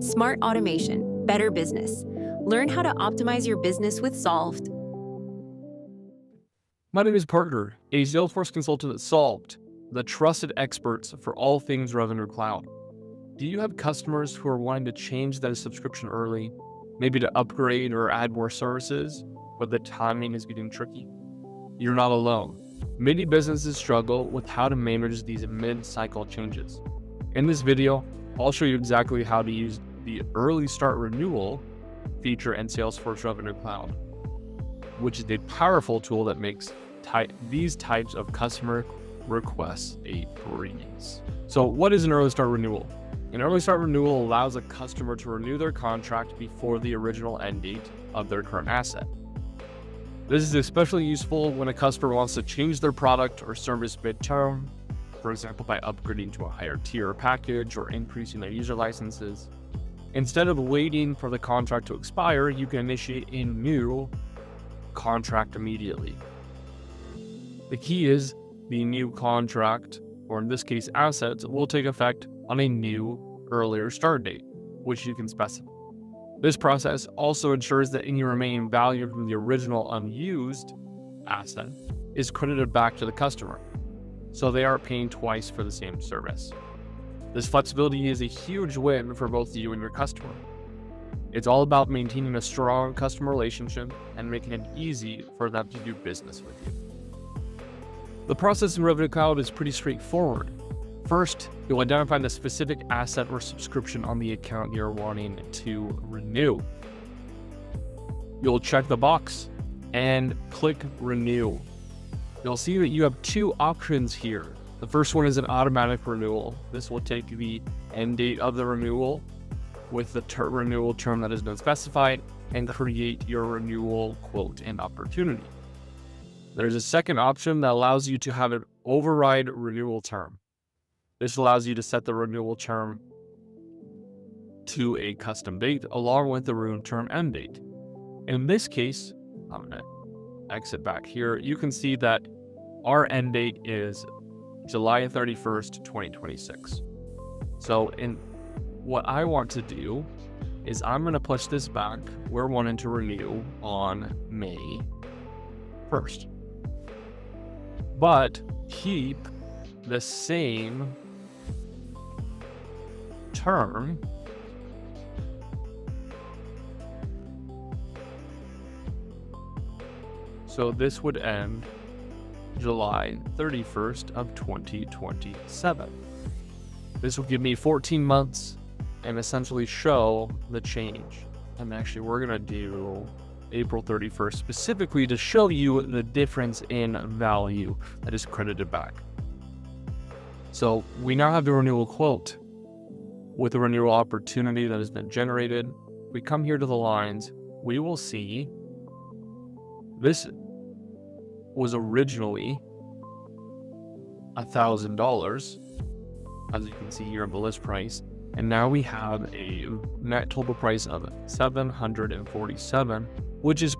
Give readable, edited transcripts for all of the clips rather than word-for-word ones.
Smart automation, better business. Learn how to optimize your business with Solved. My name is Parker, a Salesforce consultant at Solved, the trusted experts for all things Revenue Cloud. Do you have customers who are wanting to change their subscription early, maybe to upgrade or add more services, but the timing is getting tricky? You're not alone. Many businesses struggle with how to manage these mid-cycle changes. In this video, I'll show you exactly how to use the Early Start Renewal feature in Salesforce Revenue Cloud, which is a powerful tool that makes these types of customer requests a breeze. So what is an Early Start Renewal? An Early Start Renewal allows a customer to renew their contract before the original end date of their current asset. This is especially useful when a customer wants to change their product or service mid-term, for example, by upgrading to a higher tier package or increasing their user licenses. Instead of waiting for the contract to expire, you can initiate a new contract immediately. The key is the new contract, or in this case assets, will take effect on a new earlier start date, which you can specify. This process also ensures that any remaining value from the original unused asset is credited back to the customer, so they aren't paying twice for the same service. This flexibility is a huge win for both you and your customer. It's all about maintaining a strong customer relationship and making it easy for them to do business with you. The process in Revenue Cloud is pretty straightforward. First, you'll identify the specific asset or subscription on the account you're wanting to renew. You'll check the box and click Renew. You'll see that you have two options here. The first one is an automatic renewal. This will take the end date of the renewal with the renewal term that has been specified and create your renewal quote and opportunity. There's a second option that allows you to have an override renewal term. This allows you to set the renewal term to a custom date along with the renewal term end date. In this case, I'm going to exit back here. You can see that our end date is July 31st, 2026. So what I want to do is I'm going to push this back. We're wanting to renew on May 1st. But keep the same term so this would end July 31st of 2027. This will give me 14 months and essentially show the change. And actually we're gonna do April 31st specifically to show you the difference in value that is credited back. So we now have the renewal quote with the renewal opportunity that has been generated. We come here to the lines, we will see this was originally $1,000, as you can see here in the list price, and now we have a net total price of $747, which is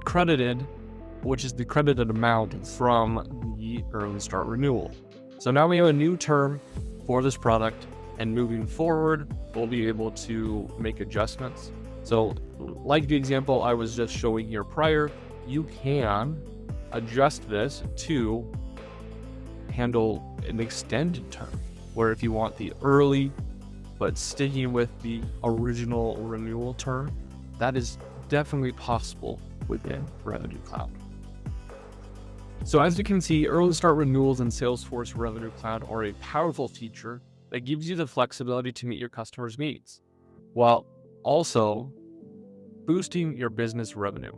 the credited amount from the Early Start Renewal. So now we have a new term for this product, and moving forward, we'll be able to make adjustments. So like the example I was just showing here prior, you can adjust this to handle an extended term, where if you want the early, but sticking with the original renewal term, that is definitely possible within Revenue Cloud. So as you can see, Early Start Renewals in Salesforce Revenue Cloud are a powerful feature that gives you the flexibility to meet your customers' needs, while also boosting your business revenue.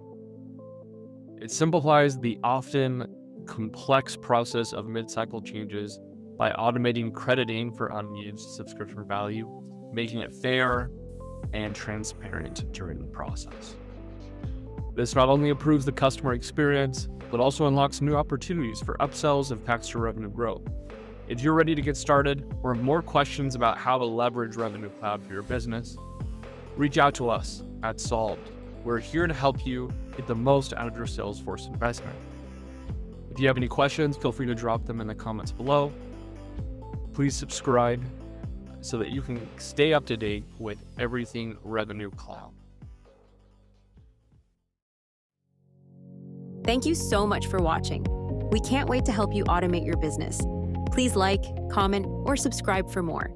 It simplifies the often complex process of mid-cycle changes by automating crediting for unused subscription value, making it fair and transparent during the process. This not only improves the customer experience, but also unlocks new opportunities for upsells and faster revenue growth. If you're ready to get started or have more questions about how to leverage Revenue Cloud for your business, reach out to us at Solved. We're here to help you get the most out of your Salesforce investment. If you have any questions, feel free to drop them in the comments below. Please subscribe so that you can stay up to date with everything Revenue Cloud. Thank you so much for watching. We can't wait to help you automate your business. Please like, comment, or subscribe for more.